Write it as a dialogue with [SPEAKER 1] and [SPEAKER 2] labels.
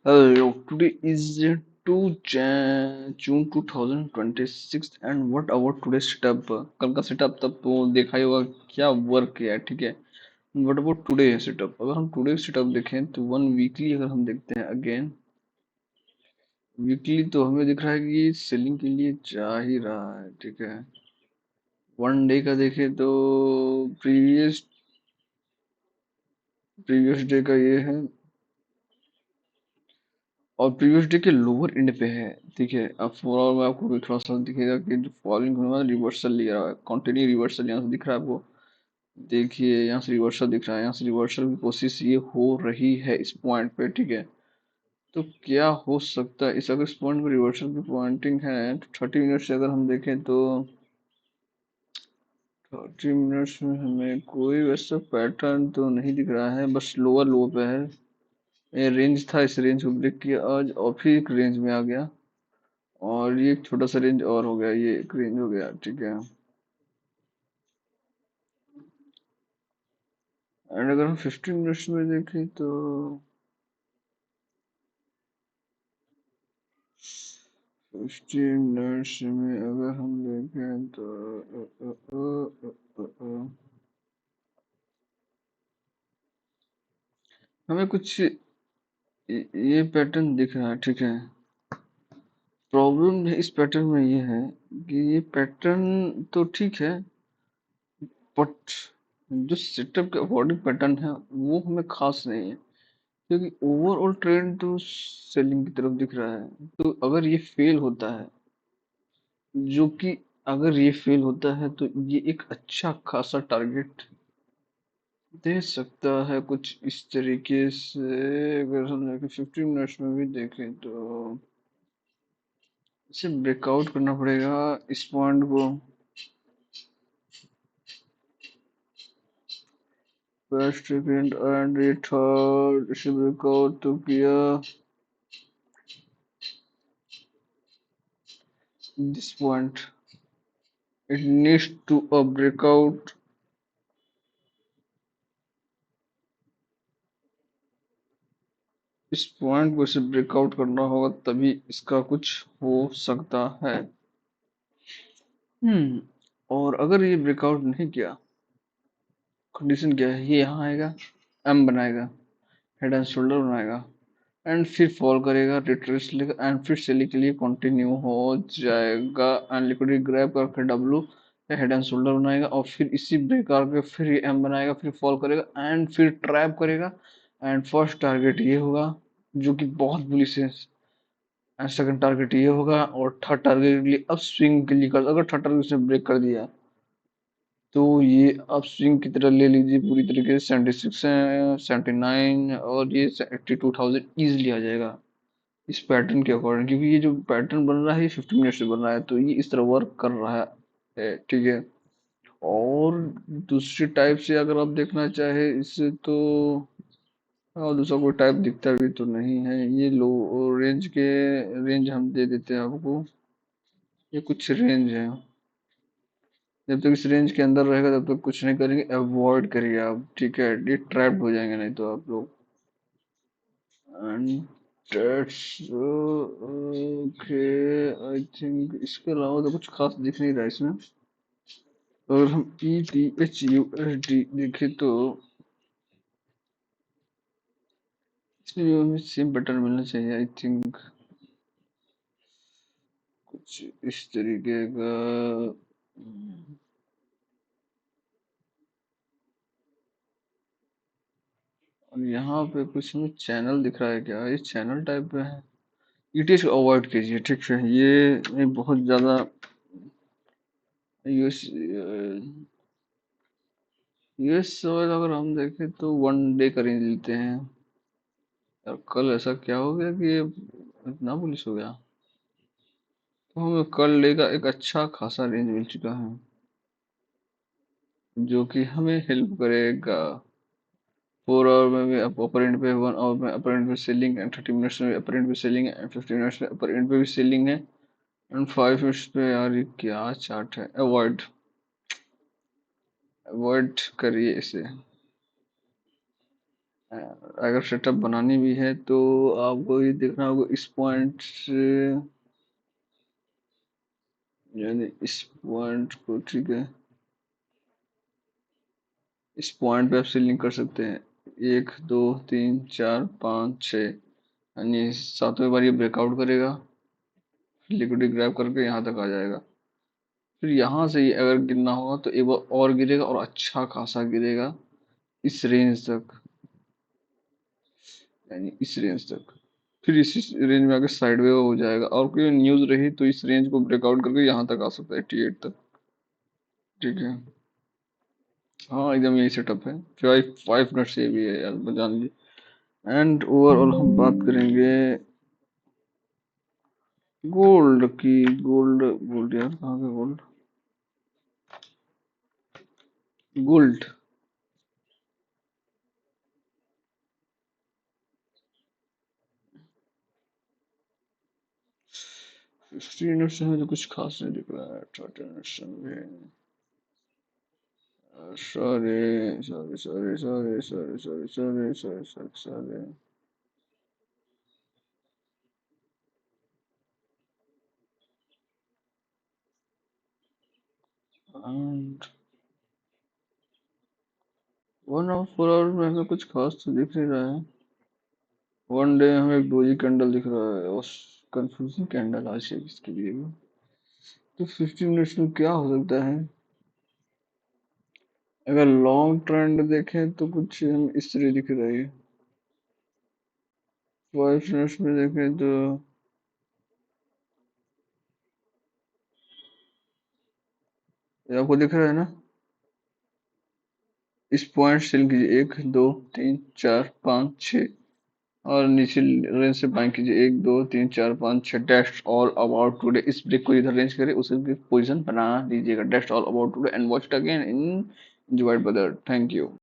[SPEAKER 1] Hello, today is 2 June 2026 and what about today's setup? कल का setup तब तो देखा ही होगा क्या वर्क किया है, ठीक है। What about today setup? अगर हम टुडे सेटअप देखें तो वन वीकली अगर हम देखते हैं अगेन वीकली तो हमें दिख रहा है कि सेलिंग के लिए जा ही रहा है, ठीक है। वन डे का देखें तो प्रीवियस प्रीवियस डे का ये है और प्रीवियस डे के लोअर एंड पे है, ठीक है। अब ओवरऑल में आपको भी थोड़ा सा दिखेगा कि जो फॉलोइंग होने वाला रिवर्सल लिया रहा है, कंटिन्यू रिवर्सल यहाँ से दिख रहा है आपको। देखिए यहाँ से रिवर्सल दिख रहा है, यहाँ से रिवर्सल की कोशिश ये हो रही है इस पॉइंट पे, ठीक है। तो क्या हो सकता है इस अगर इस पॉइंट पे रिवर्सल की पॉइंटिंग है तो 30 मिनट से अगर हम देखें तो 30 मिनट्स में हमें कोई वैसा पैटर्न तो नहीं दिख रहा है, बस लोअर लो पे है। ये रेंज था, इस रेंज को ब्रेक किया आज और फिर एक रेंज में आ गया और ये एक छोटा सा रेंज और हो गया, ये एक रेंज हो गया, ठीक है। एंड अगर हम 15 मिनट्स में देखें तो 15 मिनट्स में अगर हम देखें तो हमें कुछ ये पैटर्न दिख रहा है, ठीक है। प्रॉब्लम इस पैटर्न में ये है कि ये पैटर्न तो ठीक है बट जो सेटअप के अकॉर्डिंग पैटर्न है वो हमें खास नहीं है, क्योंकि ओवरऑल ट्रेंड तो सेलिंग की तरफ दिख रहा है। तो अगर ये फेल होता है, जो कि अगर ये फेल होता है तो ये एक अच्छा खासा टारगेट दे सकता है कुछ इस तरीके से। अगर हम 15 मिनट्स में भी देखें तो इसे ब्रेकआउट करना पड़ेगा इस पॉइंट को। फर्स्ट सेकंड एंड ये थर्ड इसे ब्रेकआउट तो किया this point, it needs to a breakout. इस पॉइंट को इसे ब्रेकआउट करना होगा तभी इसका कुछ हो सकता है। और अगर ये ब्रेकआउट नहीं किया, कंडीशन क्या है, ये यहाँ आएगा, एम बनाएगा, हेड एंड शोल्डर बनाएगा एंड फिर फॉल करेगा, रिट्रेस लेगा एंड फिर सेलिंग के लिए कंटिन्यू हो जाएगा एंड लिक्विडिटी ग्रैब करके डब्लू हेड एंड शोल्डर बनाएगा और फिर इसी ब्रेक करके फिर ये एम बनाएगा, फिर फॉल करेगा एंड फिर ट्रैप करेगा एंड फर्स्ट टारगेट ये होगा जो कि बहुत बुलिश है एंड सेकंड टारगेट ये होगा और थर्ड टारगेट के लिए अब स्विंग के लिए कर, अगर थर्ड टारगेट से ब्रेक कर दिया तो ये आप स्विंग की तरह ले लीजिए पूरी तरीके से 76 है, 79 और ये 82,000 इजिली आ जाएगा इस पैटर्न के अकॉर्डिंग, क्योंकि ये जो पैटर्न बन रहा है ये 50 मिनट से बन रहा है तो ये इस तरह वर्क कर रहा है, ठीक है। और दूसरी टाइप से अगर आप देखना चाहे इससे तो और दूसरा कोई टाइप दिखता भी तो नहीं है, ये लो रेंज के रेंज हम दे देते हैं आपको। ये कुछ रेंज है, जब तक इस रेंज के अंदर रहेगा तब तक कुछ नहीं करेंगे, अवॉइड करिए आप, ठीक है। ये ट्रैप्ड हो जाएंगे नहीं तो आप लोग। And that's okay, I think इसके अलावा तो कुछ खास दिख नहीं रहा इसमें। अगर हम E T H U S D देखें तो इसमें भी हमें सेम पैटर्न मिलना चाहिए, आई थिंक कुछ इस तरीके का। और यहाँ पे कुछ हमें चैनल दिख रहा है, क्या ये चैनल टाइप पे है? ईटीएच को अवॉइड कीजिए, ठीक है। ये बहुत ज़्यादा यूएस यूएस अगर हम देखें तो वन डे का रेंज लेते हैं। यार कल ऐसा क्या हो गया कि ये इतना बुलिश हो गया, तो हमें कल डे का एक अच्छा खासा रेंज मिल चुका है जो कि हमें हेल्प करेगा। 4 आवर में भी अपर एंड पे, 1 आवर में अपर एंड पे सेलिंग है, 30 मिनट्स में अपर एंड पे सेलिंग है एंड 15 मिनट्स में अपर एंड पे भी सेलिंग है एंड 5 मिनट्स पे। यार ये क्या चार्ट है, अवॉइड अवॉइड करिए इसे। अगर सेटअप बनानी भी है तो आपको ये देखना होगा इस पॉइंट से, यानी इस पॉइंट को, ठीक है, इस पॉइंट पे आप सीलिंग कर सकते हैं। 1 2 3 4 5 6, यानी सातवें बार ये ब्रेकआउट करेगा, लिक्विड ग्रैब करके यहाँ तक आ जाएगा। फिर यहाँ से ये अगर गिरना होगा तो एक बार और गिरेगा और अच्छा खासा गिरेगा इस रेंज तक, यानी इस रेंज तक। फिर इसी रेंज में आके साइडवे हो जाएगा, और कोई न्यूज रही तो इस रेंज को ब्रेकआउट करके यहाँ तक आ सकता है 88 तक। ठीक है, हाँ एकदम यही सेटअप है। 5 मिनट से भी है यार, जान लीजिए। एंड ओवरऑल हम बात करेंगे गोल्ड की। गोल्ड, गोल्ड यार कहाँ का गोल्ड, गोल्ड 15 मिनट से हमें तो कुछ खास नहीं दिख रहा है। 30 मिनट से भी, sorry sorry sorry sorry sorry sorry sorry sorry sorry sorry. And 1 और 4 आवर्स में हमें कुछ खास तो दिख नहीं रहा है। वन डे हमें एक डोजी कैंडल दिख रहा है, उस कंफ्यूजिंग कैंडल आज है इसके लिए भी। तो 15 मिनट्स में क्या हो सकता है? अगर लॉन्ग ट्रेंड देखें तो कुछ हम इस तरह दिख रहा है। 5 मिनट्स में देखें तो ये आपको दिख रहा है ना, इस पॉइंट सेल कीजिए 1 2 3 4 5 6, और नीचे रेंज से बाइंग कीजिए 1 2 3 4 5 6। डेस्ट ऑल अबाउट टुडे, इस ब्रेक को इधर रेंज करे उसे पोजीशन बना दीजिएगा। That's all about today and watch it again in enjoyed brother, thank you.